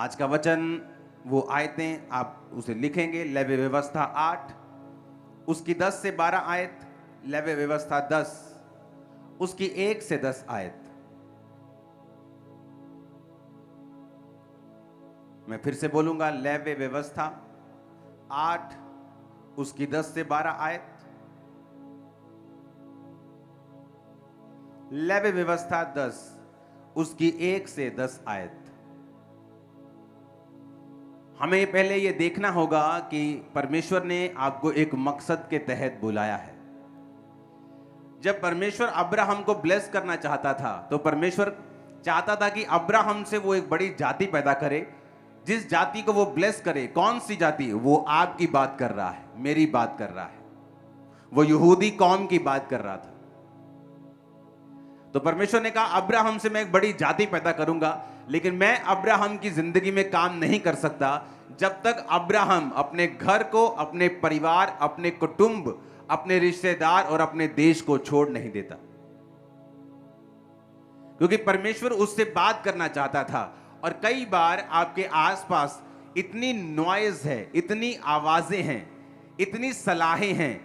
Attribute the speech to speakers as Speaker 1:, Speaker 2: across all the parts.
Speaker 1: आज का वचन, वो आयतें आप उसे लिखेंगे। लेवी व्यवस्था 8, उसकी 10 से 12 आयत। लेवी व्यवस्था 10, उसकी 1 से 10 आयत। मैं फिर से बोलूंगा, लेवी व्यवस्था 8, उसकी 10 से 12 आयत। लेवी व्यवस्था 10, उसकी 1 से 10 आयत। हमें पहले यह देखना होगा कि परमेश्वर ने आपको एक मकसद के तहत बुलाया है। जब परमेश्वर अब्राहम को ब्लेस करना चाहता था, तो परमेश्वर चाहता था कि अब्राहम से वो एक बड़ी जाति पैदा करे, जिस जाति को वो ब्लेस करे। कौन सी जाति? वो आपकी बात कर रहा है, मेरी बात कर रहा है, वो यहूदी कौम की बात कर रहा था। तो परमेश्वर ने कहा, अब्राहम से मैं एक बड़ी जाति पैदा करूंगा, लेकिन मैं अब्राहम की जिंदगी में काम नहीं कर सकता जब तक अब्राहम अपने घर को, अपने परिवार, अपने कुटुंब, अपने रिश्तेदार और अपने देश को छोड़ नहीं देता। क्योंकि परमेश्वर उससे बात करना चाहता था। और कई बार आपके आसपास इतनी नॉइज है, इतनी आवाजें हैं, इतनी सलाहें हैं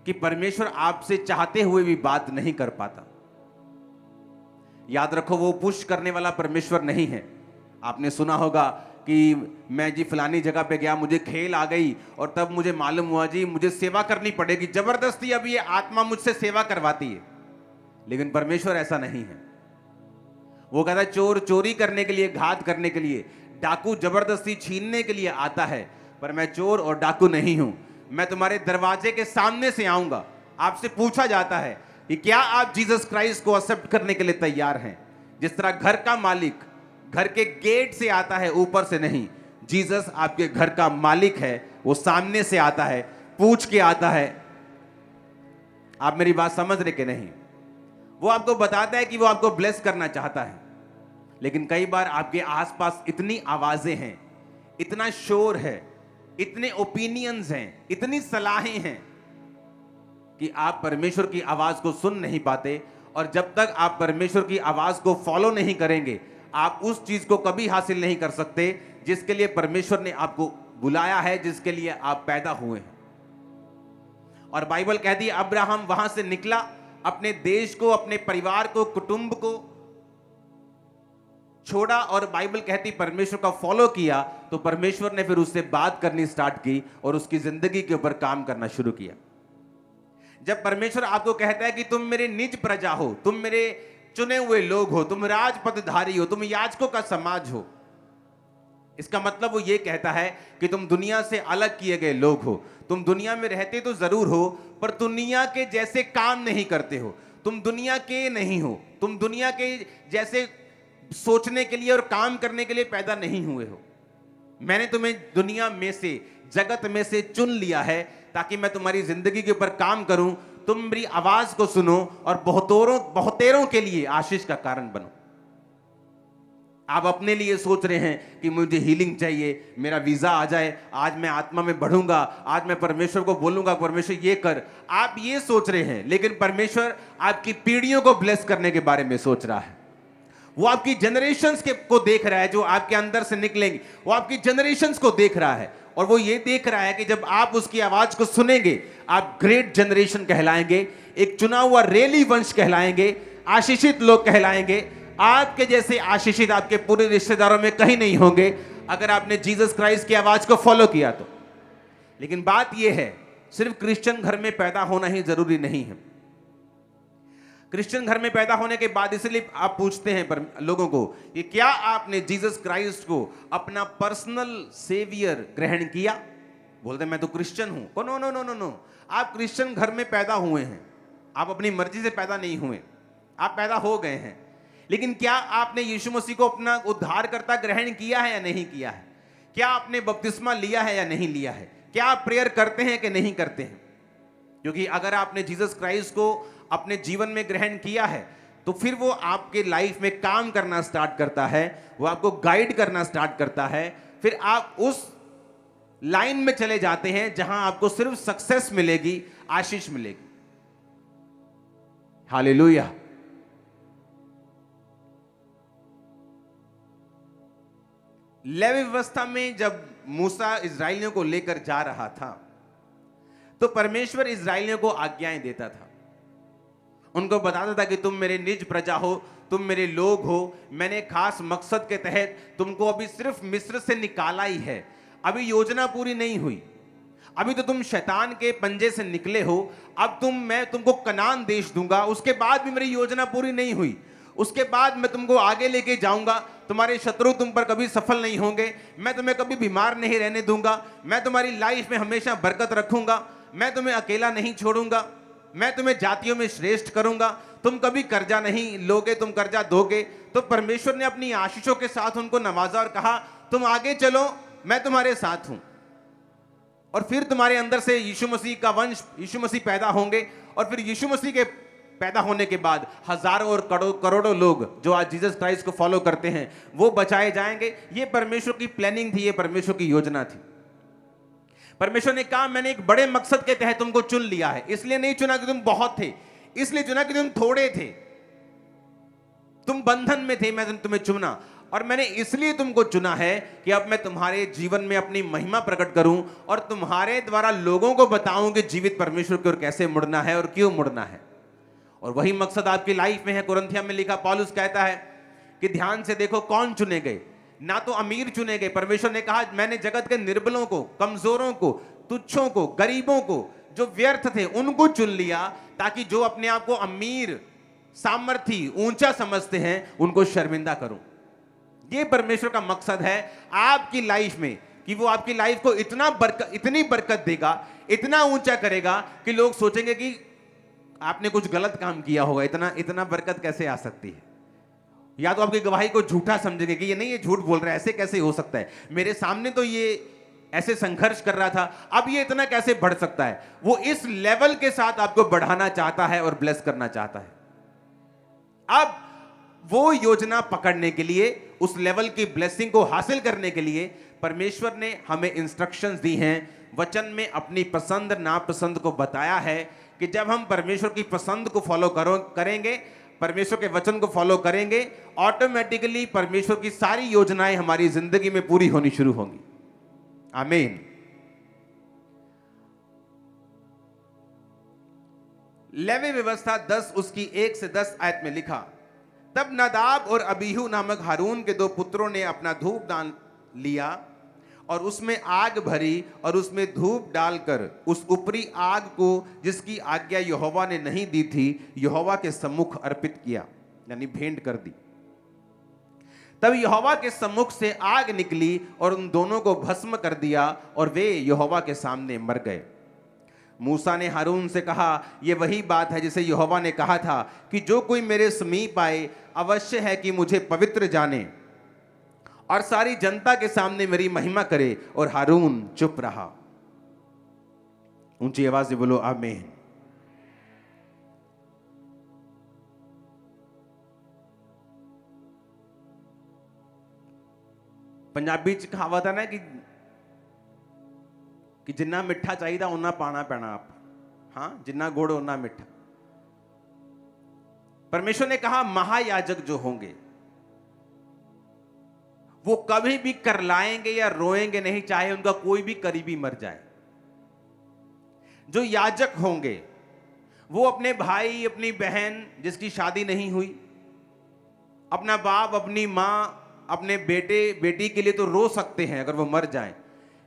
Speaker 1: कि परमेश्वर आपसे चाहते हुए भी बात नहीं कर पाता। याद रखो, वो पुश करने वाला परमेश्वर नहीं है। आपने सुना होगा कि मैं जी फलानी जगह पे गया, मुझे खेल आ गई और तब मुझे मालूम हुआ जी मुझे सेवा करनी पड़ेगी, जबरदस्ती अब ये आत्मा मुझसे सेवा करवाती है। लेकिन परमेश्वर ऐसा नहीं है। वो कहता है, चोर चोरी करने के लिए, घात करने के लिए, डाकू जबरदस्ती छीनने के लिए आता है, पर मैं चोर और डाकू नहीं हूं। मैं तुम्हारे दरवाजे के सामने से आऊंगा। आपसे पूछा जाता है कि क्या आप जीसस क्राइस्ट को एक्सेप्ट करने के लिए तैयार हैं? जिस तरह घर का मालिक घर के गेट से आता है, ऊपर से नहीं, जीसस आपके घर का मालिक है। वो सामने से आता है, पूछ के आता है। आप मेरी बात समझ रहे कि नहीं? वो आपको बताता है कि वो आपको ब्लेस करना चाहता है। लेकिन कई बार आपके आसपास इतनी आवाजें हैं, इतना शोर है, इतने ओपिनियंस हैं, इतनी सलाहें हैं कि आप परमेश्वर की आवाज को सुन नहीं पाते। और जब तक आप परमेश्वर की आवाज को फॉलो नहीं करेंगे, आप उस चीज को कभी हासिल नहीं कर सकते जिसके लिए परमेश्वर ने आपको बुलाया है, जिसके लिए आप पैदा हुए हैं। और बाइबल कहती है, अब्राहम वहां से निकला, अपने देश को, अपने परिवार को, कुटुंब को छोड़ा और बाइबल कहती परमेश्वर का फॉलो किया। तो परमेश्वर ने फिर उससे बात करनी स्टार्ट की और उसकी जिंदगी के ऊपर काम करना शुरू किया। जब परमेश्वर आपको कहता है कि तुम मेरे निज प्रजा हो, तुम मेरे चुने हुए लोग हो, तुम राजपदधारी हो, तुम याजकों का समाज हो, इसका मतलब वो ये कहता है कि तुम दुनिया से अलग किए गए लोग हो। तुम दुनिया में रहते तो जरूर हो, पर दुनिया के जैसे काम नहीं करते हो। तुम दुनिया के नहीं हो, तुम दुनिया के जैसे सोचने के लिए और काम करने के लिए पैदा नहीं हुए हो। मैंने तुम्हें दुनिया में से, जगत में से चुन लिया है ताकि मैं तुम्हारी जिंदगी के ऊपर काम करूं, तुम मेरी आवाज को सुनो और बहुतेरों के लिए आशीष का कारण बनो। आप अपने लिए सोच रहे हैं कि मुझे हीलिंग चाहिए, मेरा वीजा आ जाए, आज मैं आत्मा में बढ़ूंगा, आज मैं परमेश्वर को बोलूंगा परमेश्वर ये कर। आप ये सोच रहे हैं, लेकिन परमेश्वर आपकी पीढ़ियों को ब्लेस करने के बारे में सोच रहा है। वो आपकी जनरेशंस को देख रहा है, जो आपके अंदर से निकलेंगे, वो आपकी जनरेशंस को देख रहा है। और वो ये देख रहा है कि जब आप उसकी आवाज को सुनेंगे, आप ग्रेट जनरेशन कहलाएंगे, एक चुना हुआ रेली वंश कहलाएंगे, आशीषित लोग कहलाएंगे। आपके जैसे आशीषित आपके पूरे रिश्तेदारों में कहीं नहीं होंगे अगर आपने जीसस क्राइस्ट की आवाज को फॉलो किया तो। लेकिन बात यह है, सिर्फ क्रिश्चियन घर में पैदा होना ही जरूरी नहीं है। क्रिश्चियन घर में पैदा होने के बाद इसलिए आप पूछते हैं पर लोगों को कि क्या आपने जीसस क्राइस्ट को अपना पर्सनल सेवियर ग्रहण किया? बोलते मैं तो क्रिश्चियन हूं। No no no no no, आप क्रिश्चियन घर में पैदा हुए हैं। आप अपनी मर्जी से पैदा नहीं हुए, आप पैदा हो गए हैं। लेकिन क्या आपने यीशु मसीह को अपना उद्धारकर्ता ग्रहण किया है या नहीं किया है? क्या आपने बपतिस्मा लिया है या नहीं लिया है? क्या आप प्रेयर करते हैं कि नहीं करते हैं? क्योंकि अगर आपने जीसस क्राइस्ट को अपने जीवन में ग्रहण किया है तो फिर वो आपके लाइफ में काम करना स्टार्ट करता है, वो आपको गाइड करना स्टार्ट करता है। फिर आप उस लाइन में चले जाते हैं जहां आपको सिर्फ सक्सेस मिलेगी, आशीष मिलेगी। हालेलुया। लेवी व्यवस्था में जब मूसा इजरायलियों को लेकर जा रहा था तो परमेश्वर इजरायलियों को आज्ञाएं देता था, उनको बताता था कि तुम मेरे निज प्रजा हो, तुम मेरे लोग हो, मैंने खास मकसद के तहत तुमको अभी सिर्फ मिस्र से निकाला ही है, अभी योजना पूरी नहीं हुई, अभी तो तुम शैतान के पंजे से निकले हो, अब मैं तुमको कनान देश दूंगा, उसके बाद भी मेरी योजना पूरी नहीं हुई, उसके बाद मैं तुमको आगे लेके जाऊंगा, तुम्हारे शत्रु तुम पर कभी सफल नहीं होंगे, मैं तुम्हें कभी बीमार नहीं रहने दूंगा, मैं तुम्हारी लाइफ में हमेशा बरकत रखूंगा, मैं तुम्हें अकेला नहीं छोड़ूंगा, मैं तुम्हें जातियों में श्रेष्ठ करूंगा, तुम कभी कर्जा नहीं लोगे, तुम कर्जा दोगे। तो परमेश्वर ने अपनी आशीषों के साथ उनको नवाजा और कहा तुम आगे चलो, मैं तुम्हारे साथ हूं। और फिर तुम्हारे अंदर से यीशु मसीह का वंश, यीशु मसीह पैदा होंगे, और फिर यीशु मसीह के पैदा होने के बाद हजारों और करोड़ों लोग जो आज जीसस क्राइस्ट को फॉलो करते हैं वो बचाए जाएंगे। ये परमेश्वर की प्लानिंग थी, ये परमेश्वर की योजना थी। परमेश्वर ने कहा मैंने एक बड़े मकसद के तहत तुमको चुन लिया है, इसलिए नहीं चुना कि तुम बहुत थे, इसलिए चुना कि तुम थोड़े थे, तुम बंधन में थे, मैं तुम्हें चुना, और मैंने इसलिए तुमको चुना है कि अब मैं तुम्हारे जीवन में अपनी महिमा प्रकट करूं और तुम्हारे द्वारा लोगों को बताऊं कि जीवित परमेश्वर की ओर कैसे मुड़ना है और क्यों मुड़ना है। और वही मकसद आपकी लाइफ में है। कुरिन्थिया में लिखा पौलुस कहता है कि ध्यान से देखो कौन चुने गए, ना तो अमीर चुने गए। परमेश्वर ने कहा मैंने जगत के निर्बलों को, कमजोरों को, तुच्छों को, गरीबों को, जो व्यर्थ थे उनको चुन लिया, ताकि जो अपने आप को अमीर, सामर्थी, ऊंचा समझते हैं उनको शर्मिंदा करूं। ये परमेश्वर का मकसद है आपकी लाइफ में कि वो आपकी लाइफ को इतनी बरकत देगा, इतना ऊंचा करेगा कि लोग सोचेंगे कि आपने कुछ गलत काम किया होगा, इतना बरकत कैसे आ सकती है। या तो आपकी गवाही को झूठा समझेंगे कि ये नहीं, ये झूठ बोल रहा है, ऐसे कैसे हो सकता है, मेरे सामने तो ये ऐसे संघर्ष कर रहा था, अब ये इतना कैसे बढ़ सकता है। वो इस लेवल के साथ आपको बढ़ाना चाहता है और ब्लेस करना चाहता है। अब वो योजना पकड़ने के लिए, उस लेवल की ब्लेसिंग को हासिल करने के लिए परमेश्वर ने हमें इंस्ट्रक्शंस दी हैं। वचन में अपनी पसंद नापसंद को बताया है कि जब हम परमेश्वर की पसंद को फॉलो करेंगे, परमेश्वर के वचन को फॉलो करेंगे, ऑटोमेटिकली परमेश्वर की सारी योजनाएं हमारी जिंदगी में पूरी होनी शुरू होंगी। आमीन। लेवी व्यवस्था 10 उसकी 1 से 10 आयत में लिखा, तब नादाब और अबीहू नामक हारून के 2 पुत्रों ने अपना धूप दान लिया और उसमें आग भरी और उसमें धूप डालकर उस ऊपरी आग को जिसकी आज्ञा यहोवा ने नहीं दी थी यहोवा के सम्मुख अर्पित किया, यानी भेंट कर दी। तब यहोवा के सम्मुख से आग निकली और उन दोनों को भस्म कर दिया और वे यहोवा के सामने मर गए। मूसा ने हारून से कहा, यह वही बात है जिसे यहोवा ने कहा था कि जो कोई मेरे समीप आए अवश्य है कि मुझे पवित्र जाने और सारी जनता के सामने मेरी महिमा करे। और हारून चुप रहा। ऊंची आवाज से बोलो आमीन। पंजाबी च कहावत है ना कि जिन्ना मिठा चाहिए उन्ना पाना पैना आप, हाँ, जिन्ना गुड़ उन्ना मिठा। परमेश्वर ने कहा महायाजक जो होंगे वो कभी भी करलाएंगे या रोएंगे नहीं, चाहे उनका कोई भी करीबी मर जाए। जो याजक होंगे वो अपने भाई, अपनी बहन जिसकी शादी नहीं हुई, अपना बाप, अपनी मां, अपने बेटे बेटी के लिए तो रो सकते हैं अगर वो मर जाएं,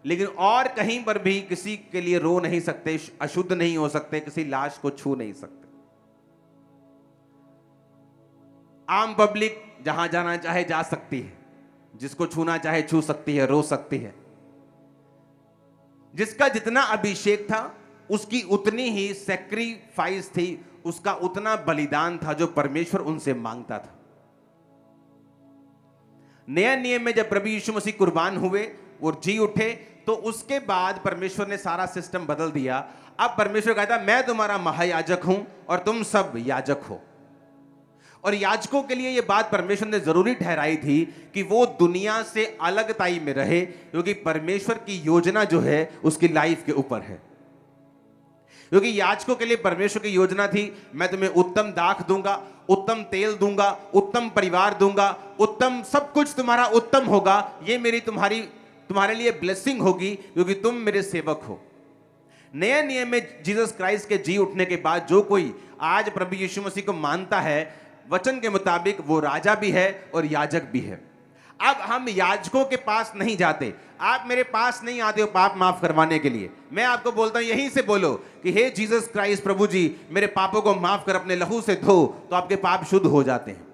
Speaker 1: लेकिन और कहीं पर भी किसी के लिए रो नहीं सकते, अशुद्ध नहीं हो सकते, किसी लाश को छू नहीं सकते। आम पब्लिक जहां जाना चाहे जा सकती है, जिसको छूना चाहे छू सकती है, रो सकती है। जिसका जितना अभिषेक था उसकी उतनी ही सैक्रिफाइस थी, उसका उतना बलिदान था जो परमेश्वर उनसे मांगता था। नया नियम में जब प्रभु यीशु मसीह कुर्बान हुए और जी उठे तो उसके बाद परमेश्वर ने सारा सिस्टम बदल दिया। अब परमेश्वर कहता मैं तुम्हारा महायाजक हूं और तुम सब याजक हो। और याजकों के लिए यह बात परमेश्वर ने जरूरी ठहराई थी कि वो दुनिया से अलगताई में रहे, क्योंकि परमेश्वर की योजना जो है उसकी लाइफ के ऊपर है। क्योंकि याजकों के लिए परमेश्वर की योजना थी, मैं तुम्हें उत्तम दाख दूंगा, उत्तम तेल दूंगा, उत्तम परिवार दूंगा, उत्तम सब कुछ तुम्हारा उत्तम होगा। ये मेरी तुम्हारे लिए ब्लेसिंग होगी क्योंकि तुम मेरे सेवक हो। नए नियम में जीसस क्राइस्ट के जी उठने के बाद जो कोई आज प्रभु यीशु मसीह को मानता है, वचन के मुताबिक वो राजा भी है और याजक भी है। अब हम याजकों के पास नहीं जाते, आप मेरे पास नहीं आते हो पाप माफ करवाने के लिए। मैं आपको बोलता हूं यहीं से बोलो कि हे जीसस क्राइस्ट प्रभु जी, मेरे पापों को माफ कर, अपने लहू से धो, तो आपके पाप शुद्ध हो जाते हैं।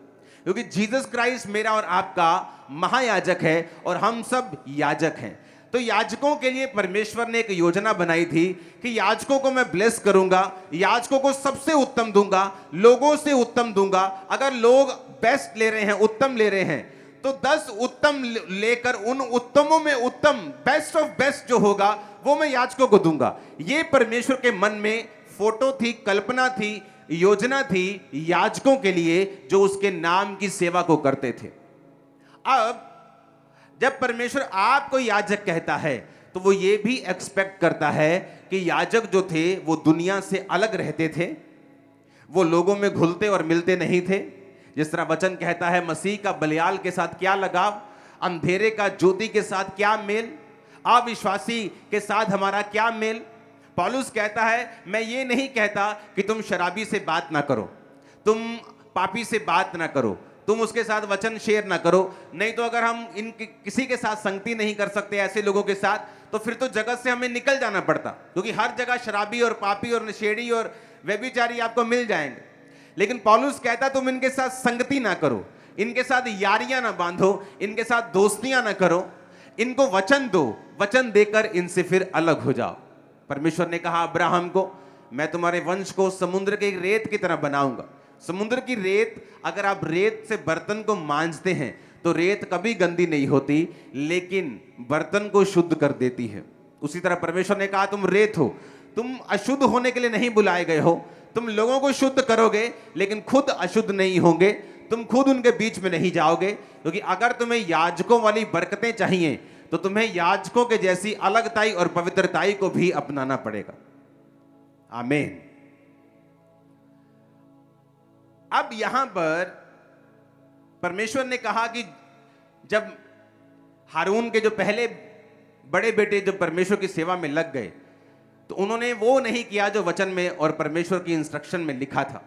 Speaker 1: क्योंकि जीसस क्राइस्ट मेरा और आपका महायाजक है और हम सब याजक हैं। तो याजकों के लिए परमेश्वर ने एक योजना बनाई थी कि याजकों को मैं ब्लेस करूंगा, याजकों को सबसे उत्तम दूंगा, लोगों से उत्तम दूंगा। अगर लोग बेस्ट ले रहे हैं, उत्तम ले रहे हैं, तो 10 उत्तम लेकर उन उत्तमों में उत्तम, बेस्ट ऑफ बेस्ट जो होगा वो मैं याजकों को दूंगा। ये परमेश्वर के मन में फोटो थी, कल्पना थी, योजना थी याजकों के लिए जो उसके नाम की सेवा को करते थे। अब जब परमेश्वर आपको याजक कहता है तो वो ये भी एक्सपेक्ट करता है कि याजक जो थे वो दुनिया से अलग रहते थे, वो लोगों में घुलते और मिलते नहीं थे। जिस तरह वचन कहता है, मसीह का बलियाल के साथ क्या लगाव, अंधेरे का ज्योति के साथ क्या मेल, अविश्वासी के साथ हमारा क्या मेल। पौलुस कहता है, मैं ये नहीं कहता कि तुम शराबी से बात ना करो, तुम पापी से बात ना करो, तुम उसके साथ वचन शेयर ना करो। नहीं तो अगर हम किसी के साथ संगति नहीं कर सकते ऐसे लोगों के साथ, तो फिर तो जगत से हमें निकल जाना पड़ता, क्योंकि हर जगह शराबी और पापी और नशेड़ी और व्यभिचारी आपको मिल जाएंगे। लेकिन पौलुस कहता तुम इनके साथ संगति ना करो, इनके साथ यारियां ना बांधो, इनके साथ दोस्तियां ना करो, इनको वचन दो, वचन देकर इनसे फिर अलग हो जाओ। परमेश्वर ने कहा अब्राहम को, मैं तुम्हारे वंश को समुद्र के रेत की तरह बनाऊंगा। समुद्र की रेत, अगर आप रेत से बर्तन को मांजते हैं तो रेत कभी गंदी नहीं होती, लेकिन बर्तन को शुद्ध कर देती है। उसी तरह परमेश्वर ने कहा तुम रेत हो, तुम अशुद्ध होने के लिए नहीं बुलाए गए हो, तुम लोगों को शुद्ध करोगे लेकिन खुद अशुद्ध नहीं होंगे, तुम खुद उनके बीच में नहीं जाओगे। क्योंकि अगर तुम्हें याजकों वाली बरकतें चाहिए तो तुम्हें याजकों के जैसी अलगताई और पवित्रताई को भी अपनाना पड़ेगा। आमीन। अब यहां पर परमेश्वर ने कहा कि जब हारून के जो पहले बड़े बेटे जब परमेश्वर की सेवा में लग गए तो उन्होंने वो नहीं किया जो वचन में और परमेश्वर की इंस्ट्रक्शन में लिखा था।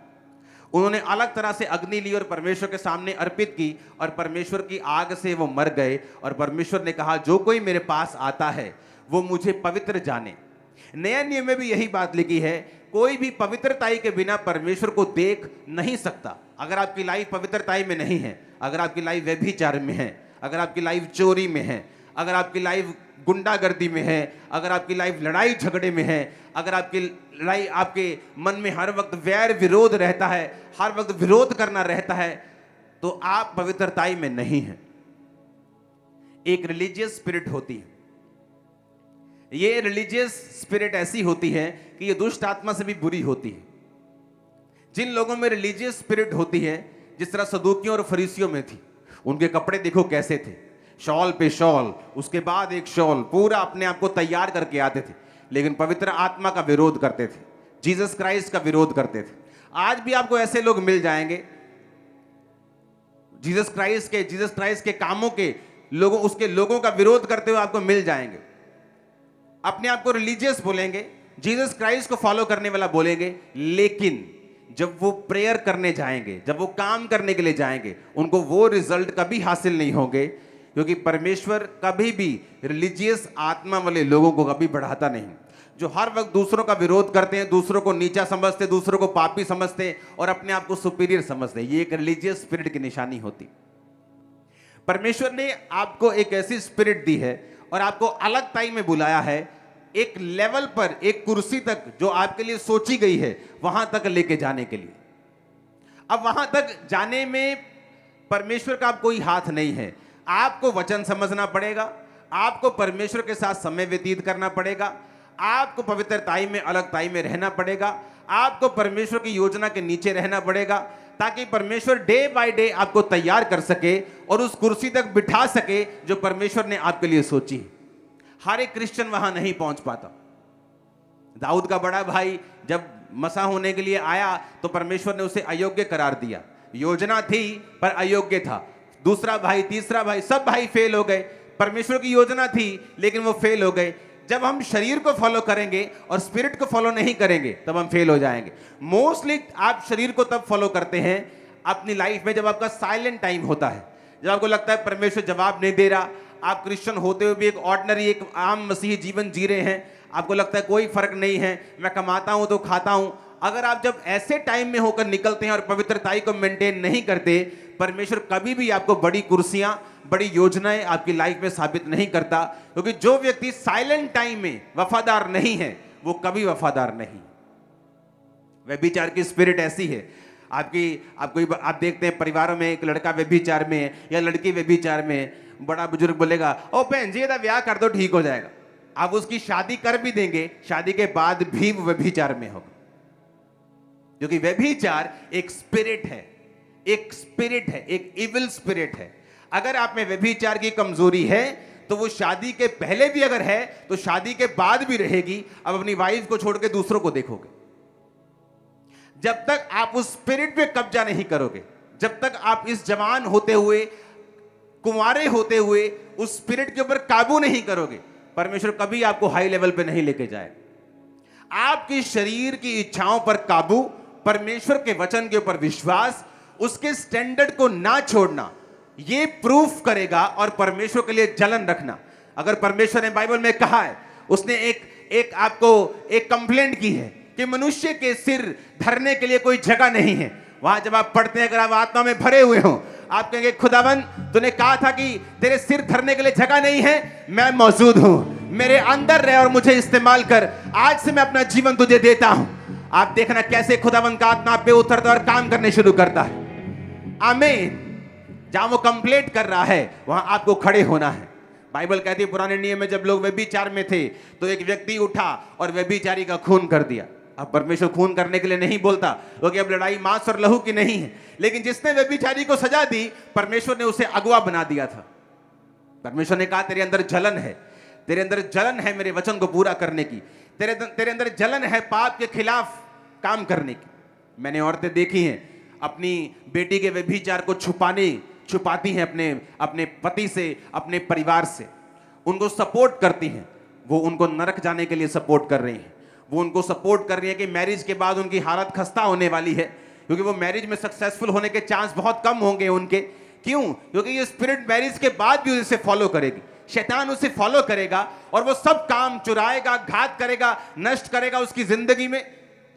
Speaker 1: उन्होंने अलग तरह से अग्नि ली और परमेश्वर के सामने अर्पित की और परमेश्वर की आग से वो मर गए। और परमेश्वर ने कहा जो कोई मेरे पास आता है वो मुझे पवित्र जाने। नया नियम में भी यही बात लिखी है, कोई भी पवित्रताई के बिना परमेश्वर को देख नहीं सकता। अगर आपकी लाइफ पवित्रताई में नहीं है, अगर आपकी लाइफ व्यभिचार में है, अगर आपकी लाइफ चोरी में है, अगर आपकी लाइफ गुंडागर्दी में है, अगर आपकी लाइफ लड़ाई झगड़े में है, अगर आपकी लड़ाई, आपके मन में हर वक्त वैर विरोध रहता है, हर वक्त विरोध करना रहता है, तो आप पवित्रताई में नहीं हैं। एक रिलीजियस स्पिरिट होती है, ये रिलीजियस स्पिरिट ऐसी होती है कि ये दुष्ट आत्मा से भी बुरी होती है। जिन लोगों में रिलीजियस स्पिरिट होती है, जिस तरह सदूकियों और फरीसियों में थी, उनके कपड़े देखो कैसे थे, शॉल पे शॉल, उसके बाद एक शॉल, पूरा अपने आप को तैयार करके आते थे, लेकिन पवित्र आत्मा का विरोध करते थे, जीसस क्राइस्ट का विरोध करते थे। आज भी आपको ऐसे लोग मिल जाएंगे, जीसस क्राइस्ट के कामों के लोगों, उसके लोगों का विरोध करते हुए आपको मिल जाएंगे। अपने आप को रिलीजियस बोलेंगे, जीसस क्राइस्ट को फॉलो करने वाला बोलेंगे, लेकिन जब वो प्रेयर करने जाएंगे, जब वो काम करने के लिए जाएंगे, उनको वो रिजल्ट कभी हासिल नहीं होंगे, क्योंकि परमेश्वर कभी भी रिलीजियस आत्मा वाले लोगों को कभी बढ़ाता नहीं। जो हर वक्त दूसरों का विरोध करते हैं, दूसरों को नीचा समझते, दूसरों को पापी समझते और अपने आप को सुपीरियर समझते, ये एक रिलीजियस स्पिरिट की निशानी होती। परमेश्वर ने आपको एक ऐसी स्पिरिट दी है और आपको अलग ताई में बुलाया है, एक लेवल पर, एक कुर्सी तक जो आपके लिए सोची गई है, वहां तक लेके जाने के लिए। अब वहां तक जाने में परमेश्वर का कोई हाथ नहीं है। आपको वचन समझना पड़ेगा, आपको परमेश्वर के साथ समय व्यतीत करना पड़ेगा, आपको पवित्रताई में, अलगताई में रहना पड़ेगा, आपको परमेश्वर की योजना के नीचे रहना पड़ेगा, ताकि परमेश्वर डे बाय डे आपको तैयार कर सके और उस कुर्सी तक बिठा सके जो परमेश्वर ने आपके लिए सोची है। हर एक क्रिश्चियन वहां नहीं पहुंच पाता। दाऊद का बड़ा भाई जब मसा होने के लिए आया तो परमेश्वर ने उसे अयोग्य करार दिया। योजना थी पर अयोग्य था। दूसरा भाई, तीसरा भाई, सब भाई फेल हो गए। परमेश्वर की योजना थी लेकिन वो फेल हो गए। जब हम शरीर को फॉलो करेंगे और स्पिरिट को फॉलो नहीं करेंगे तब हम फेल हो जाएंगे। मोस्टली आप शरीर को तब फॉलो करते हैं अपनी लाइफ में जब आपका साइलेंट टाइम होता है, जब आपको लगता है परमेश्वर जवाब नहीं दे रहा, आप क्रिश्चियन होते हुए भी एक ऑर्डिनरी, एक आम मसीही जीवन जी रहे हैं, आपको लगता है कोई फर्क नहीं है, मैं कमाता हूं तो खाता हूं। अगर आप जब ऐसे टाइम में होकर निकलते हैं और पवित्रताई को मेंटेन नहीं करते, परमेश्वर कभी भी आपको बड़ी कुर्सियां, बड़ी योजनाएं आपकी लाइफ में साबित नहीं करता, क्योंकि जो व्यक्ति साइलेंट टाइम में वफादार नहीं है वो कभी वफादार नहीं। व्यभिचार की स्पिरिट ऐसी है, आप देखते हैं परिवारों में एक लड़का व्यभिचार में है या लड़की व्यभिचार में है, बड़ा बुजुर्ग बोलेगा ओ बहन जी ये ब्याह कर दो ठीक हो जाएगा। आप उसकी शादी कर भी देंगे, शादी के बाद भी वो व्यभिचार में होगा, क्योंकि व्यभिचार एक स्पिरिट है, एक इविल स्पिरिट है। अगर आप में व्यभिचार की कमजोरी है तो वो शादी के पहले भी अगर है तो शादी के बाद भी रहेगी। अब अपनी वाइफ को छोड़ के दूसरों को देखोगे। जब तक आप उस स्पिरिट पे कब्जा नहीं करोगे, जब तक आप इस जवान होते हुए, कुंवारे होते हुए उस स्पिरिट के ऊपर काबू नहीं करोगे, परमेश्वर कभी आपको हाई लेवल पे नहीं लेके जाए। आपकी शरीर की इच्छाओं पर काबू, परमेश्वर के वचन के ऊपर विश्वास, उसके स्टैंडर्ड को ना छोड़ना, ये प्रूफ करेगा और परमेश्वर के लिए जलन रखना। अगर परमेश्वर ने बाइबल में कहा है, उसने एक आपको एक कंप्लेंट की है कि मनुष्य के सिर धरने के लिए कोई जगह नहीं है, वहां जब आप पढ़ते हैं, अगर आप आत्मा में भरे हुए हो, आप कहेंगे खुदावन तूने कहा था कि तेरे सिर धरने के लिए जगह नहीं है, मैं मौजूद हूं, मेरे अंदर रह और मुझे इस्तेमाल कर, आज से मैं अपना जीवन तुझे देता हूं। आप देखना कैसे खुदावन का आत्मा पे उतरता और काम करने शुरू करता है। आमीन। जहां वो कंप्लेंट कर रहा है वहां आपको खड़े होना है। बाइबल कहती है पुराने नियम में जब लोग व्यभिचार में थे तो एक व्यक्ति उठा और व्यभिचारी का खून कर दिया। अब परमेश्वर खून करने के लिए नहीं बोलता, क्योंकि अब लड़ाई मांस और लहू की नहीं है, लेकिन जिसने व्यभिचारी को सजा दी परमेश्वर ने उसे अगवा बना दिया था। परमेश्वर ने कहा तेरे अंदर जलन है, तेरे अंदर जलन है मेरे वचन को पूरा करने की, तेरे अंदर जलन है पाप के खिलाफ काम करने की। मैंने औरतें देखी हैं अपनी बेटी के व्यभिचार को छुपाती हैं अपने पति से, अपने परिवार से, उनको सपोर्ट करती हैं। वो उनको नरक जाने के लिए सपोर्ट कर रही हैं। वो उनको सपोर्ट कर रही है कि मैरिज के बाद उनकी हालत खस्ता होने वाली है, क्योंकि वो मैरिज में सक्सेसफुल होने के चांस बहुत कम होंगे उनके। क्यों? क्योंकि ये स्पिरिट मैरिज के बाद भी उसे फॉलो करेगी, शैतान उसे फॉलो करेगा और वो सब काम चुराएगा, घात करेगा, नष्ट करेगा उसकी जिंदगी में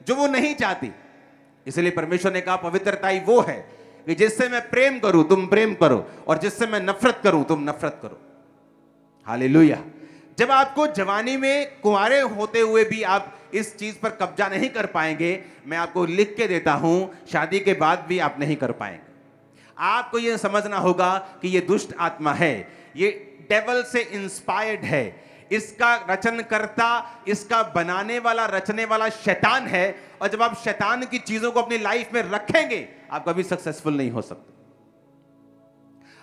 Speaker 1: जो वो नहीं चाहती। इसलिए परमेश्वर ने कहा पवित्रताई वो है कि जिससे मैं प्रेम करूं तुम प्रेम करो, और जिससे मैं नफरत करूं तुम नफरत करो। हालेलुया। जब आपको जवानी में कुंवारे होते हुए भी आप इस चीज पर कब्जा नहीं कर पाएंगे, मैं आपको लिख के देता हूं शादी के बाद भी आप नहीं कर पाएंगे। आपको यह समझना होगा कि यह दुष्ट आत्मा है, ये डेविल से इंस्पायर्ड है, इसका रचनकर्ता, इसका बनाने वाला, रचने वाला शैतान है। और जब आप शैतान की चीजों को अपनी लाइफ में रखेंगे आप कभी सक्सेसफुल नहीं हो सकते।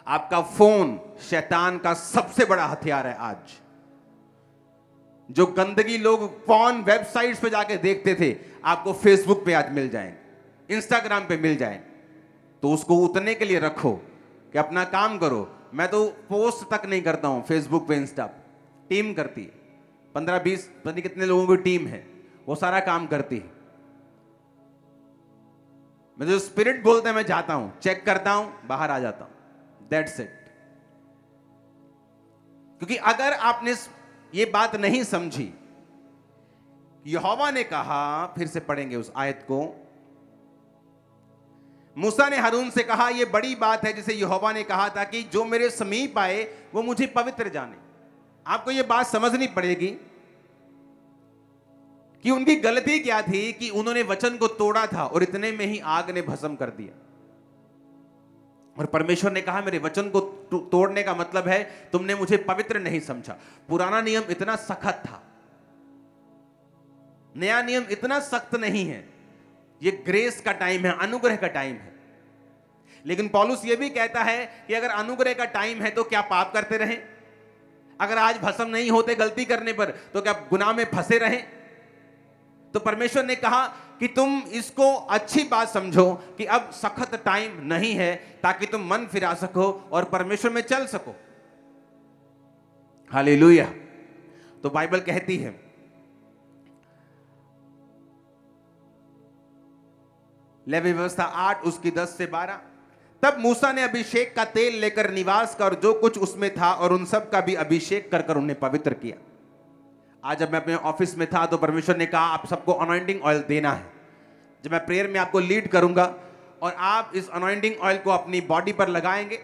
Speaker 1: आपका फोन शैतान का सबसे बड़ा हथियार है। आज जो गंदगी लोग पॉर्न वेबसाइट्स पे जाके देखते थे आपको फेसबुक पे आज मिल जाएंगे, इंस्टाग्राम पे मिल जाएंगे। तो उसको उतने के लिए रखो कि अपना काम करो। मैं तो पोस्ट तक नहीं करता हूं फेसबुक पे, इंस्टा पे टीम करती है, 15-20 पता नहीं कितने लोगों की टीम है, वो सारा काम करती है। मैं जो स्पिरिट बोलते हैं मैं जाता हूं, चेक करता हूं, बाहर आ जाता हूं, दैट्स इट। क्योंकि अगर आपने ये बात नहीं समझी, यहोवा ने कहा, फिर से पढ़ेंगे उस आयत को, मूसा ने हारून से कहा यह बड़ी बात है जिसे यहोवा ने कहा था कि जो मेरे समीप आए वो मुझे पवित्र जाने। आपको यह बात समझनी पड़ेगी कि उनकी गलती क्या थी कि उन्होंने वचन को तोड़ा था और इतने में ही आग ने भस्म कर दिया। और परमेश्वर ने कहा मेरे वचन को तोड़ने का मतलब है तुमने मुझे पवित्र नहीं समझा। पुराना नियम इतना सख्त था, नया नियम इतना सख्त नहीं है। ये ग्रेस का टाइम है, अनुग्रह का टाइम है। लेकिन पौलुस ये भी कहता है कि अगर अनुग्रह का टाइम है तो क्या पाप करते रहें? अगर आज भस्म नहीं होते गलती करने पर तो क्या गुनाह में फंसे रहें? तो परमेश्वर ने कहा कि तुम इसको अच्छी बात समझो कि अब सख्त टाइम नहीं है, ताकि तुम मन फिरा सको और परमेश्वर में चल सको। हालेलुया। तो बाइबल कहती है, लेवी व्यवस्था 8 उसकी 10 से 12, तब मूसा ने अभिषेक का तेल लेकर निवास का और जो कुछ उसमें था और उन सब का भी अभिषेक कर कर उन्हें पवित्र किया। आज जब मैं अपने ऑफिस में था तो परमेश्वर ने कहा आप सबको अनॉइंटिंग ऑयल देना है। जब मैं प्रेयर में आपको लीड करूंगा और आप इस अनॉइंटिंग ऑयल को अपनी बॉडी पर लगाएंगे,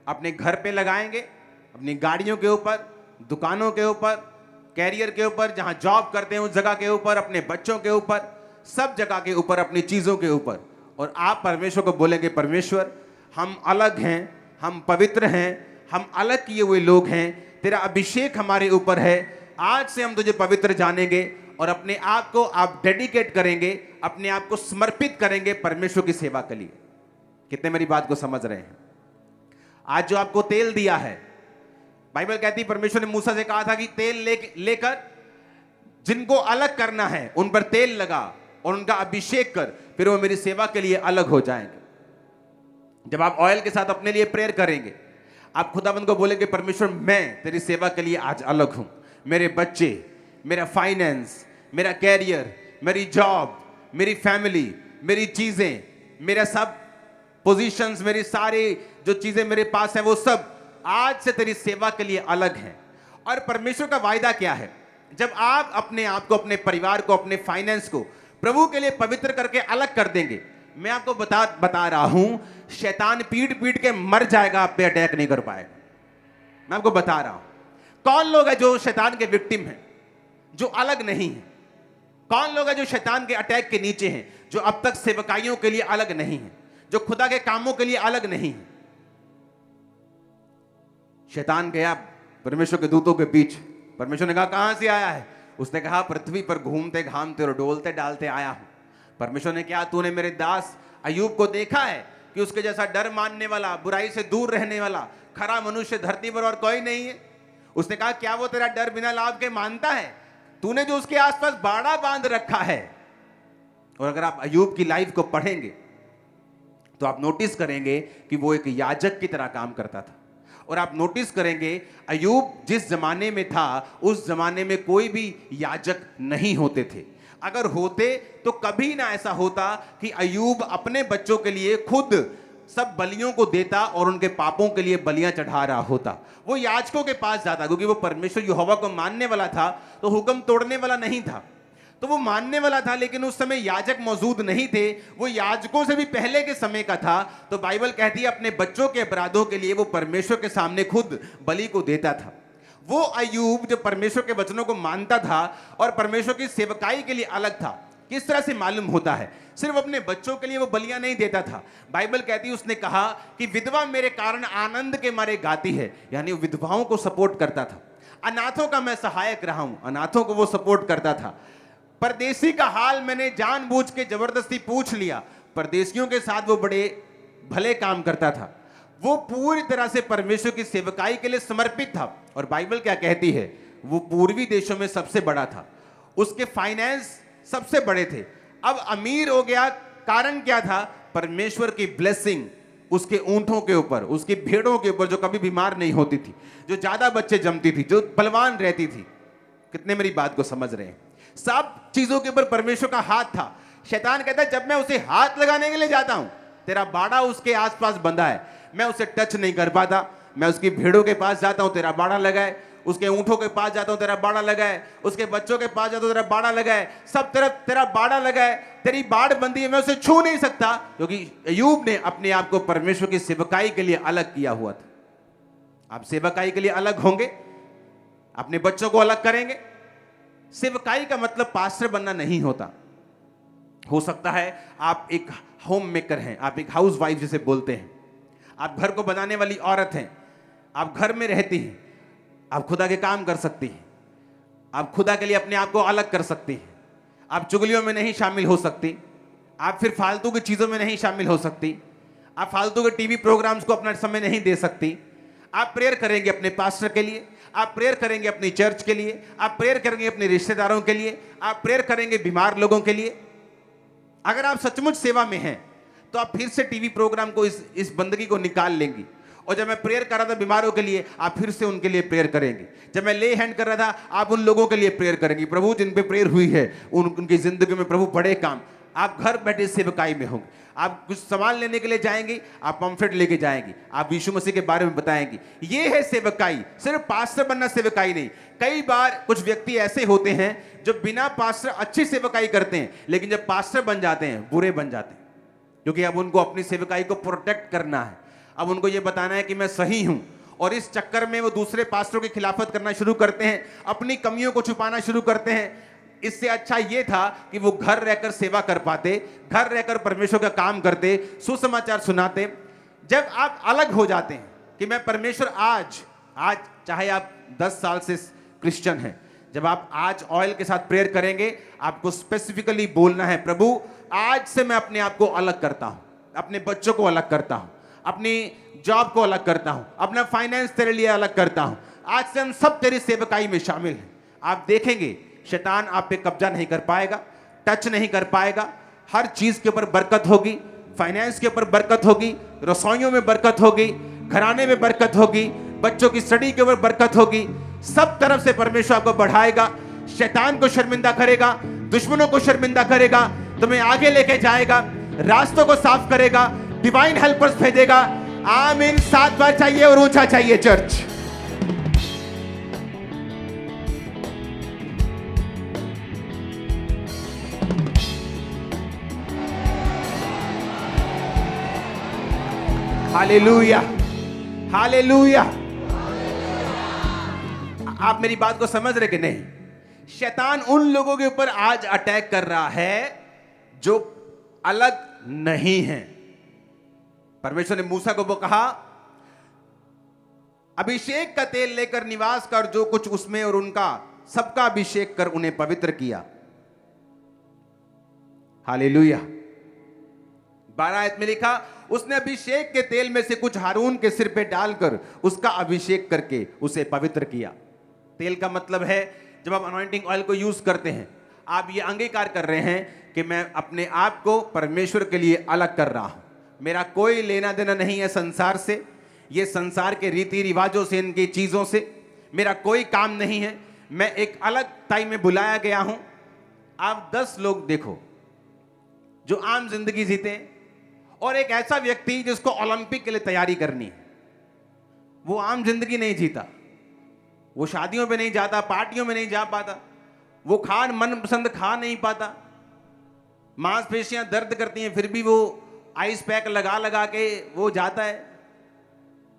Speaker 1: अपने घर पे लगाएंगे, अपनी गाड़ियों के ऊपर, दुकानों के ऊपर, कैरियर के ऊपर, जहां जॉब करते हैं उस जगह के ऊपर, अपने बच्चों के ऊपर, सब जगह के ऊपर, अपनी चीजों के ऊपर, और आप परमेश्वर को बोलेंगे परमेश्वर हम अलग हैं, हम पवित्र हैं, हम अलग किए हुए लोग हैं, तेरा अभिषेक हमारे ऊपर है, आज से हम तुझे पवित्र जानेंगे और अपने आप को आप डेडिकेट करेंगे, अपने आप को समर्पित करेंगे परमेश्वर की सेवा के लिए। कितने मेरी बात को समझ रहे हैं? आज जो आपको तेल दिया है, बाइबल कहती है परमेश्वर ने मूसा से कहा था कि तेल लेकर जिनको अलग करना है उन पर तेल लगा और उनका अभिषेक कर, फिर वो मेरी सेवा के लिए अलग हो जाएंगे। जब आप ऑयल के साथ अपने लिए प्रेयर करेंगे, आप खुदाबंद को बोलेंगे परमेश्वर मैं तेरी सेवा के लिए आज अलग हूं। मेरे बच्चे, मेरा फाइनेंस, मेरा कैरियर, मेरी जॉब, मेरी फैमिली, मेरी चीजें, मेरा सब पोजीशंस, मेरी सारी जो चीजें मेरे पास है वो सब आज से तेरी सेवा के लिए अलग हैं। और परमेश्वर का वायदा क्या है? जब आप अपने आप को, अपने परिवार को, अपने फाइनेंस को प्रभु के लिए पवित्र करके अलग कर देंगे, मैं आपको बता रहा हूं, शैतान पीट पीट के मर जाएगा, आप पे अटैक नहीं कर पाएगा। मैं आपको बता रहा हूं। कौन लोग हैं जो शैतान के विक्टिम हैं, जो अलग नहीं है? कौन लोग हैं जो शैतान के अटैक के नीचे हैं, जो अब तक सेवकाइयों के लिए अलग नहीं है, जो खुदा के कामों के लिए अलग नहीं है? शैतान गया परमेश्वर के दूतों के बीच, परमेश्वर ने कहा कहां से आया है? उसने कहा पृथ्वी पर घूमते घामते और डोलते डालते आया हूं। परमेश्वर ने कहा तूने मेरे दास अय्यूब को देखा है कि उसके जैसा डर मानने वाला, बुराई से दूर रहने वाला, खरा मनुष्य धरती पर और कोई नहीं है। उसने कहा क्या वो तेरा डर बिना लाभ के मानता है? तूने जो उसके आसपास बाड़ा बांध रखा है। और अगर आप अय्यूब की लाइफ को पढ़ेंगे तो आप नोटिस करेंगे कि वो एक याजक की तरह काम करता था। और आप नोटिस करेंगे अय्यूब जिस जमाने में था उस जमाने में कोई भी याजक नहीं होते थे। अगर होते तो कभी ना ऐसा होता कि अय्यूब अपने बच्चों के लिए खुद सब बलियों को देता और उनके पापों के लिए बलियां चढ़ा रहा होता। वो याजकों के पास जाता क्योंकि वो परमेश्वर यहोवा को मानने वाला था, तो हुक्म तोड़ने वाला नहीं था। तो वो मानने वाला था, लेकिन उस समय याजक मौजूद नहीं थे, वो याजकों से भी पहले के समय का था। तो बाइबल कहती है अपने बच्चों के अपराधों के लिए वो परमेश्वर के सामने खुद बलि को देता था। वो अय्यूब जो परमेश्वर के वचनों को मानता था और परमेश्वर की सेवकाई के लिए अलग था। किस तरह से मालूम होता है? सिर्फ अपने बच्चों के लिए वो बलियां नहीं देता था। बाइबल कहती है उसने कहा कि विधवा मेरे कारण आनंद के मारे गाती है, यानी विधवाओं को सपोर्ट करता था। अनाथों का मैं सहायक रहा हूं, अनाथों को वो सपोर्ट करता था। परदेसी का हाल मैंने जानबूझ के जबरदस्ती पूछ लिया, परदेसियों के साथ वो बड़े भले काम करता था। वो पूरी तरह से परमेश्वर की सेवकाई के लिए समर्पित था। और बाइबल क्या कहती है? वो पूर्वी देशों में सबसे बड़ा था, उसके फाइनेंस सबसे बड़े थे। अब अमीर हो गया, कारण क्या था? परमेश्वर की ब्लेसिंग उसके ऊंटों के ऊपर, उसकी भेड़ों के ऊपर जो कभी बीमार नहीं होती थी, जो ज्यादा बच्चे जमती थी, जो बलवान रहती थी। कितने मेरी बात को समझ रहे हैं? सब चीजों के ऊपर परमेश्वर का हाथ था। शैतान कहता है जब मैं उसे हाथ लगाने के लिए जाता हूं, तेरा बाड़ा उसके आसपास बंधा है, मैं उसे टच नहीं कर पाता। मैं उसकी भेड़ों के पास जाता हूं, तेरा बाड़ा लगा है, उसके ऊंटों के पास जाता हूं, तेरा बाड़ा लगा है, उसके बच्चों के पास जाता हूं, तेरा बाड़ा लगा है, सब तरफ तेरा बाड़ा लगा है, तेरी बाड़ बंदी है, मैं उसे छू नहीं सकता। क्योंकि अय्यूब ने अपने आप को परमेश्वर की सेवकाई के लिए अलग किया हुआ था। आप सेवकाई के लिए अलग होंगे, अपने बच्चों को अलग करेंगे। सेवकाई का मतलब पास्टर बनना नहीं होता। हो सकता है आप एक होम मेकर हैं, आप एक हाउस वाइफ जिसे बोलते हैं, आप घर को बनाने वाली औरत हैं, आप घर में रहती हैं, आप खुदा के काम कर सकती हैं, आप खुदा के लिए अपने आप को अलग कर सकती हैं, आप चुगलियों में नहीं शामिल हो सकती, आप फिर फालतू की चीज़ों में नहीं शामिल हो सकती, आप फालतू के टीवी प्रोग्राम्स को अपना समय नहीं दे सकती। आप प्रेयर करेंगे अपने पास्टर के लिए, आप प्रेयर करेंगे अपनी चर्च के लिए, आप प्रेयर करेंगे अपने रिश्तेदारों के लिए, आप प्रेयर करेंगे बीमार लोगों के लिए। अगर आप सचमुच सेवा में हैं तो आप फिर से टीवी प्रोग्राम को इस बंदगी को निकाल लेंगी। और जब मैं प्रेयर कर रहा था बीमारों के लिए, आप फिर से उनके लिए प्रेयर करेंगे। जब मैं ले हैंड कर रहा था, आप उन लोगों के लिए प्रेयर करेंगे। प्रभु जिन पे प्रेयर हुई है उनकी जिंदगी में प्रभु बड़े काम। आप घर बैठे सेवकाई में होंगे। आप कुछ सामान लेने के लिए जाएंगे, आप पंफलेट लेके जाएंगे, आप यीशु मसीह के बारे में बताएंगे। ये है सेवकाई। सिर्फ पास्टर बनना सेवकाई नहीं। कई बार कुछ व्यक्ति ऐसे होते हैं जो बिना पास्टर अच्छी सेवकाई करते हैं, लेकिन जब पास्टर बन जाते हैं बुरे बन जाते हैं, क्योंकि अब उनको अपनी सेवकाई को प्रोटेक्ट करना है। अब उनको ये बताना है कि मैं सही हूं, और इस चक्कर में वो दूसरे पास्टरों की खिलाफत करना शुरू करते हैं, अपनी कमियों को छुपाना शुरू करते हैं। इससे अच्छा ये था कि वो घर रहकर सेवा कर पाते, घर रहकर परमेश्वर का काम करते, सुसमाचार सुनाते। जब आप अलग हो जाते हैं कि मैं परमेश्वर आज चाहे आप 10 साल से क्रिश्चियन हैं, जब आप आज ऑयल के साथ प्रेयर करेंगे, आपको स्पेसिफिकली बोलना है, प्रभु आज से मैं अपने आप को अलग करता हूं, अपने बच्चों को अलग करता हूं, अपनी जॉब को अलग करता हूं, अपना फाइनेंस तेरे लिए अलग करता हूं। आज से हम सब तेरी सेवकाई में शामिल हैं। आप देखेंगे शैतान आप पे कब्जा नहीं कर पाएगा, टच नहीं कर पाएगा। हर चीज के ऊपर बरकत होगी, फाइनेंस के ऊपर बरकत होगी, रसोइयों में बरकत होगी, घराने में बरकत होगी, बच्चों की स्टडी के ऊपर बरकत होगी। सब तरफ से परमेश्वर आपको बढ़ाएगा, शैतान को शर्मिंदा करेगा, दुश्मनों को शर्मिंदा करेगा, तुम्हें आगे लेके जाएगा, रास्तों को साफ करेगा, डिवाइन हेल्पर्स भेजेगा। आमीन। 7 बार चाहिए और ऊंचा चाहिए चर्च। Hallelujah, hallelujah. आप मेरी बात को समझ रहे कि नहीं? शैतान उन लोगों के ऊपर आज अटैक कर रहा है जो अलग नहीं है। परमेश्वर ने मूसा को वो कहा, अभिषेक का तेल लेकर निवास कर, जो कुछ उसमें और उनका सबका अभिषेक कर उन्हें पवित्र किया। हालेलुया। 12 आयत में लिखा, उसने अभिषेक के तेल में से कुछ हारून के सिर पे डालकर उसका अभिषेक करके उसे पवित्र किया। तेल का मतलब है, जब आप अनॉइंटिंग ऑयल को यूज करते हैं, आप ये अंगीकार कर रहे हैं कि मैं अपने आप को परमेश्वर के लिए अलग कर रहा हूं। मेरा कोई लेना देना नहीं है संसार से, ये संसार के रीति रिवाजों से, इनकी चीजों से मेरा कोई काम नहीं है। मैं एक अलग टाइम में बुलाया गया हूं। आप 10 लोग देखो जो आम जिंदगी जीते हैं, और एक ऐसा व्यक्ति जिसको ओलंपिक के लिए तैयारी करनी है। वो आम जिंदगी नहीं जीता, वो शादियों पे नहीं जाता, पार्टियों में नहीं जा पाता, वो मनपसंद खा नहीं पाता, मांसपेशियां दर्द करती हैं फिर भी वो आइस पैक लगा लगा के वो जाता है।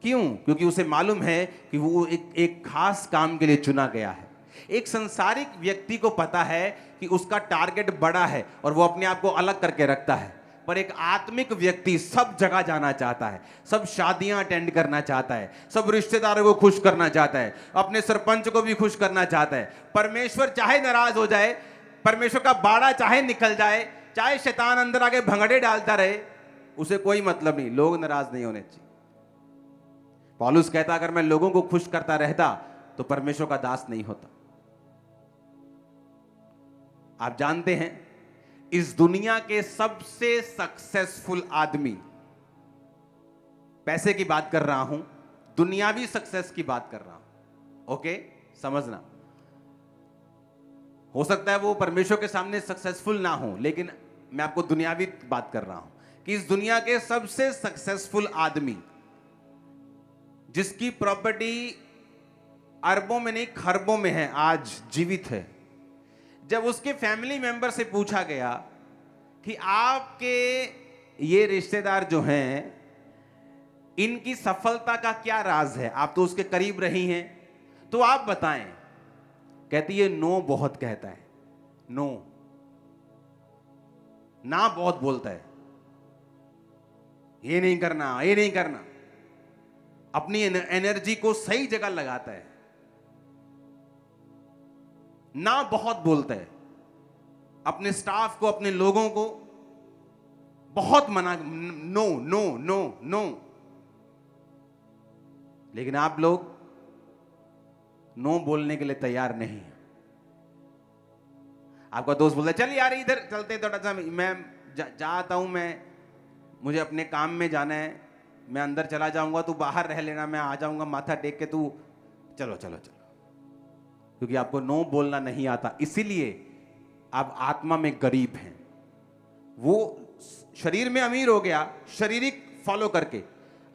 Speaker 1: क्यों? क्योंकि उसे मालूम है कि वो एक खास काम के लिए चुना गया है। एक संसारिक व्यक्ति को पता है कि उसका टारगेट बड़ा है और वो अपने आप को अलग करके रखता है, पर एक आत्मिक व्यक्ति सब जगह जाना चाहता है, सब शादियां अटेंड करना चाहता है, सब रिश्तेदारों को खुश करना चाहता है, अपने सरपंच को भी खुश करना चाहता है। परमेश्वर चाहे नाराज हो जाए, परमेश्वर का बाड़ा चाहे निकल जाए, चाहे शैतान अंदर आके भंगड़े डालता रहे, उसे कोई मतलब नहीं, लोग नाराज नहीं होने चाहिए। पौलुस कहता, अगर मैं लोगों को खुश करता रहता तो परमेश्वर का दास नहीं होता। आप जानते हैं, इस दुनिया के सबसे सक्सेसफुल आदमी, पैसे की बात कर रहा हूं, दुनियावी सक्सेस की बात कर रहा हूं, ओके? समझना, हो सकता है वो परमेश्वर के सामने सक्सेसफुल ना हो, लेकिन मैं आपको दुनियावी बात कर रहा हूं कि इस दुनिया के सबसे सक्सेसफुल आदमी, जिसकी प्रॉपर्टी अरबों में नहीं खरबों में है, आज जीवित है, जब उसके फैमिली मेंबर से पूछा गया कि आपके ये रिश्तेदार जो हैं, इनकी सफलता का क्या राज है, आप तो उसके करीब रही हैं, तो आप बताएं। कहती है, नो बहुत कहता है, नो, ना बहुत बोलता है, ये नहीं करना, ये नहीं करना, अपनी एनर्जी को सही जगह लगाता है, ना बहुत बोलता है, अपने स्टाफ को, अपने लोगों को बहुत मना, नो नो नो नो। लेकिन आप लोग नो बोलने के लिए तैयार नहीं है। आपका दोस्त बोलता है चल यार इधर चलते थोड़ा सा, मैं जाता हूं, मैं मुझे अपने काम में जाना है, मैं अंदर चला जाऊंगा, तू बाहर रह लेना, मैं आ जाऊंगा माथा टेक के, तू चलो चलो चलो। क्योंकि आपको नो बोलना नहीं आता, इसीलिए आप आत्मा में गरीब हैं। वो शरीर में अमीर हो गया शारीरिक फॉलो करके,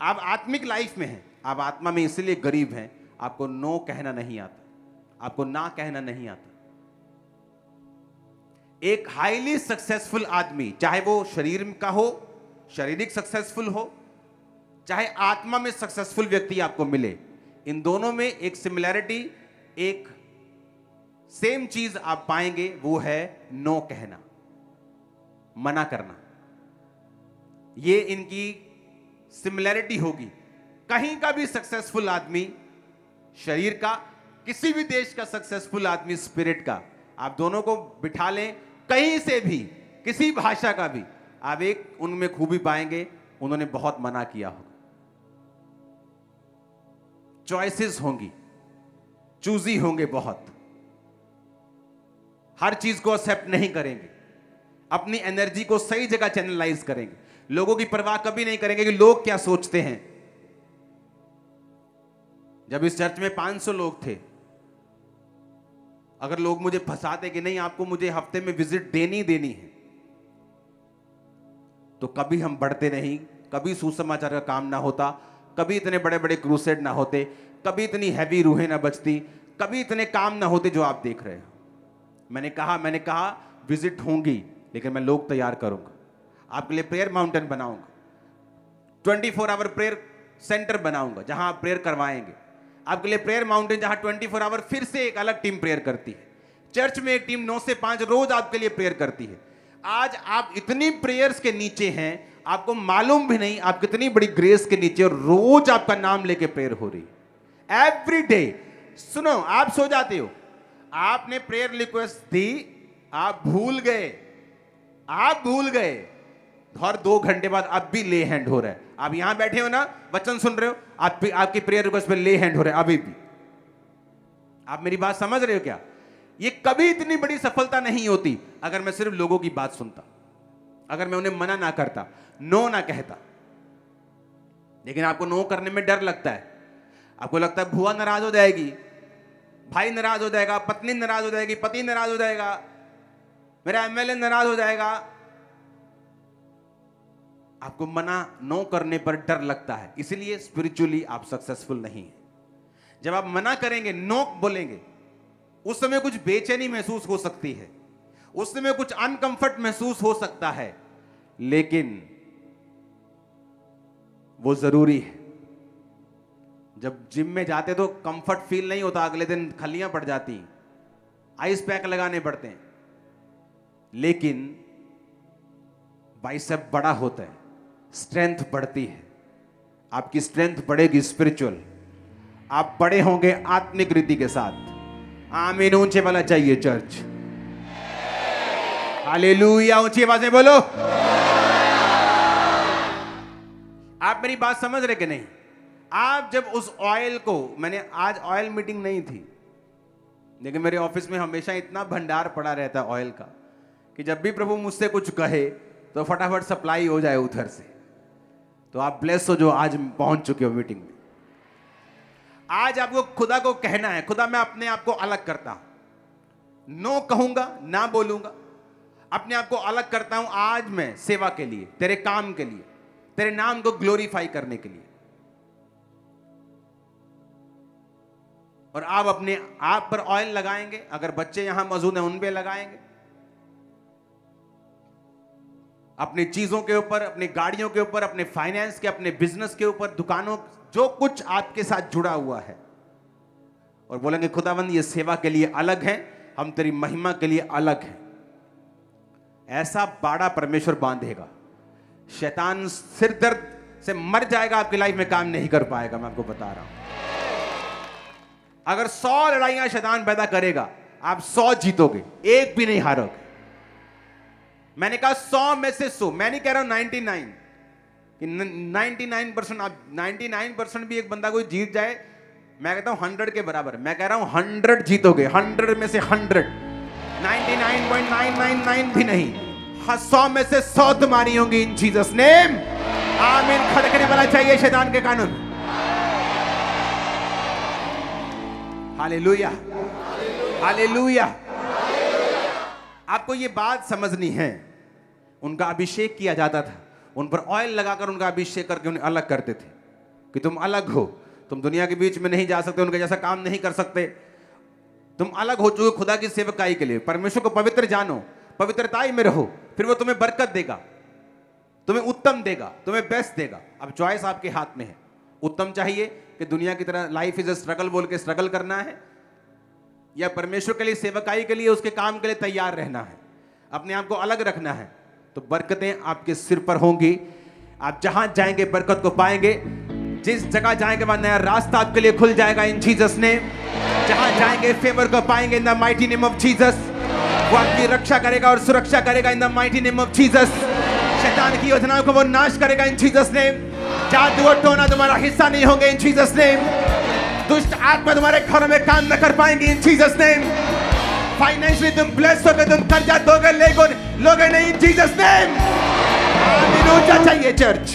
Speaker 1: आप आत्मिक लाइफ में हैं, आप आत्मा में इसलिए गरीब हैं, आपको नो कहना नहीं आता, आपको ना कहना नहीं आता। एक हाईली सक्सेसफुल आदमी, चाहे वो शरीर का हो, शारीरिक सक्सेसफुल हो, चाहे आत्मा में सक्सेसफुल व्यक्ति आपको मिले, इन दोनों में एक सिमिलैरिटी, एक सेम चीज आप पाएंगे, वो है नो कहना, मना करना। ये इनकी सिमिलैरिटी होगी। कहीं का भी सक्सेसफुल आदमी शरीर का, किसी भी देश का सक्सेसफुल आदमी स्पिरिट का, आप दोनों को बिठा लें कहीं से भी, किसी भाषा का भी, आप एक उनमें खूबी पाएंगे, उन्होंने बहुत मना किया होगा। चॉइसेस होंगी, चूजी होंगे बहुत, हर चीज को एक्सेप्ट नहीं करेंगे, अपनी एनर्जी को सही जगह चैनलाइज करेंगे, लोगों की परवाह कभी नहीं करेंगे कि लोग क्या सोचते हैं। जब इस चर्च में 500 लोग थे, अगर लोग मुझे फंसाते कि नहीं आपको मुझे हफ्ते में विजिट देनी देनी है, तो कभी हम बढ़ते नहीं, कभी सुसमाचार का काम ना होता, कभी इतने बड़े बड़े क्रूसेड ना होते, कभी इतनी हैवी रूहें ना बचती, कभी इतने काम ना होते जो आप देख रहे हो। मैंने कहा विजिट होंगी, लेकिन मैं लोग तैयार करूंगा, आपके लिए प्रेयर माउंटेन बनाऊंगा, 24 आवर प्रेयर सेंटर बनाऊंगा जहां आप प्रेयर करवाएंगे, आपके लिए प्रेयर माउंटेन जहां 24 आवर फिर से एक अलग टीम प्रेयर करती है। चर्च में एक टीम 9 से 5 रोज आपके लिए प्रेयर करती है। आज आप इतनी प्रेयर्स के नीचे हैं, आपको मालूम भी नहीं आप कितनी बड़ी ग्रेस के नीचे, और रोज आपका नाम लेके प्रेयर हो रही है एवरी डे। सुनो, आप सो जाते हो, आपने प्रेयर रिक्वेस्ट दी, आप भूल गए, और 2 घंटे बाद अब भी ले हैंड हो रहा है। आप यहां बैठे हो ना, वचन सुन रहे हो, आपकी प्रेयर रिक्वेस्ट पे ले हैंड हो रहा है अभी भी। आप मेरी बात समझ रहे हो क्या? ये कभी इतनी बड़ी सफलता नहीं होती अगर मैं सिर्फ लोगों की बात सुनता, अगर मैं उन्हें मना ना करता, नो ना कहता। लेकिन आपको नो करने में डर लगता है, आपको लगता है बुआ नाराज हो जाएगी, भाई नाराज हो जाएगा, पत्नी नाराज हो जाएगी, पति नाराज हो जाएगा, मेरा एमएलए नाराज हो जाएगा। आपको मना नो करने पर डर लगता है, इसलिए स्पिरिचुअली आप सक्सेसफुल नहीं हैं। जब आप मना करेंगे, नो बोलेंगे, उस समय कुछ बेचैनी महसूस हो सकती है, उस समय कुछ अनकंफर्ट महसूस हो सकता है, लेकिन वो जरूरी है। जब जिम में जाते तो कंफर्ट फील नहीं होता, अगले दिन खलियां पड़ जाती, आइस पैक लगाने पड़ते हैं, लेकिन बाइसेप बड़ा होता है, स्ट्रेंथ बढ़ती है, आपकी स्ट्रेंथ बढ़ेगी स्पिरिचुअल, आप बड़े होंगे आत्मिक रीति के साथ। आमीन ऊंचे वाला चाहिए चर्च, हालेलुया, ऊंची आवाज में बोलो। आप मेरी बात समझ रहे कि नहीं? आप जब उस ऑयल को, मैंने आज ऑयल मीटिंग नहीं थी, लेकिन मेरे ऑफिस में हमेशा इतना भंडार पड़ा रहता है ऑयल का कि जब भी प्रभु मुझसे कुछ कहे तो फटाफट सप्लाई हो जाए उधर से। तो आप ब्लेस हो जो आज पहुंच चुके हो मीटिंग में। आज आपको खुदा को कहना है, खुदा मैं अपने आप को अलग करता हूं, नो कहूंगा, ना बोलूंगा, अपने आप को अलग करता हूं आज मैं सेवा के लिए, तेरे काम के लिए, तेरे नाम को ग्लोरीफाई करने के लिए। और आप अपने आप पर ऑयल लगाएंगे, अगर बच्चे यहां मौजूद हैं उन पे लगाएंगे, अपनी चीजों के ऊपर, अपनी गाड़ियों के ऊपर, अपने फाइनेंस के, अपने बिजनेस के ऊपर, दुकानों, जो कुछ आपके साथ जुड़ा हुआ है, और बोलेंगे खुदावंद ये सेवा के लिए अलग है, हम तेरी महिमा के लिए अलग हैं। ऐसा बाड़ा परमेश्वर बांधेगा, शैतान सिर दर्द से मर जाएगा, आपकी लाइफ में काम नहीं कर पाएगा। मैं आपको बता रहा हूं, अगर 100 लड़ाइयां शैतान पैदा करेगा, आप 100 जीतोगे, एक भी नहीं हारोगे। मैंने कहा 100 में से 100, मैं नहीं कह रहा हूं 99 कि 99%, आप 99% भी एक बंदा कोई जीत जाए मैं कहता हूं 100 के बराबर, मैं कह रहा हूं 100 जीतोगे, 100 में से 100, 99.999 भी नहीं, 100 में से 100 तुम्हारी होंगी इन जीसस नेम। आमीन। खड़कने वाला चाहिए शैतान के कानून। Hallelujah, hallelujah. आपको ये बात समझनी है, उनका अभिषेक किया जाता था, उन पर ऑयल लगाकर उनका अभिषेक करके उन्हें अलग करते थे कि तुम अलग हो, तुम दुनिया के बीच में नहीं जा सकते, उनके जैसा काम नहीं कर सकते, तुम अलग हो चुके खुदा की सेवकाई के लिए। परमेश्वर को पवित्र जानो, पवित्रताई में रहो, फिर वो तुम्हें बरकत देगा, तुम्हें उत्तम देगा, तुम्हें बेस्ट देगा। अब चॉइस आपके हाथ में है। उत्तम चाहिए कि दुनिया की तरह लाइफ इज अ स्ट्रगल बोल के स्ट्रगल करना है, या परमेश्वर के लिए सेवकाई के लिए उसके काम के लिए तैयार रहना है, अपने आप को अलग रखना है, तो बरकतें आपके सिर पर होंगी। आप जहां जाएंगे बरकत को पाएंगे, जिस जगह जाएंगे वहां नया रास्ता आपके लिए खुल जाएगा इन जीसस नेम। जहां जाएंगे फेवर को पाएंगे in the mighty name of Jesus. वो आपकी रक्षा करेगा और सुरक्षा करेगा in the mighty name of Jesus. शैतान की योजनाओं को वो नाश करेगा इन जीसस नेम। जादू और टोना तुम्हारा हिस्सा नहीं होंगे इन जीसस नेम। दुष्ट आत्मा तुम्हारे घरों में काम न कर पाएंगे इन जीसस नेम। फाइनेंशियली तुम ब्लेस होगे, तुम कर्जा दोगे लोगे नहीं इन जीसस नेम। आमीन। ऊंचा चाहिए चर्च।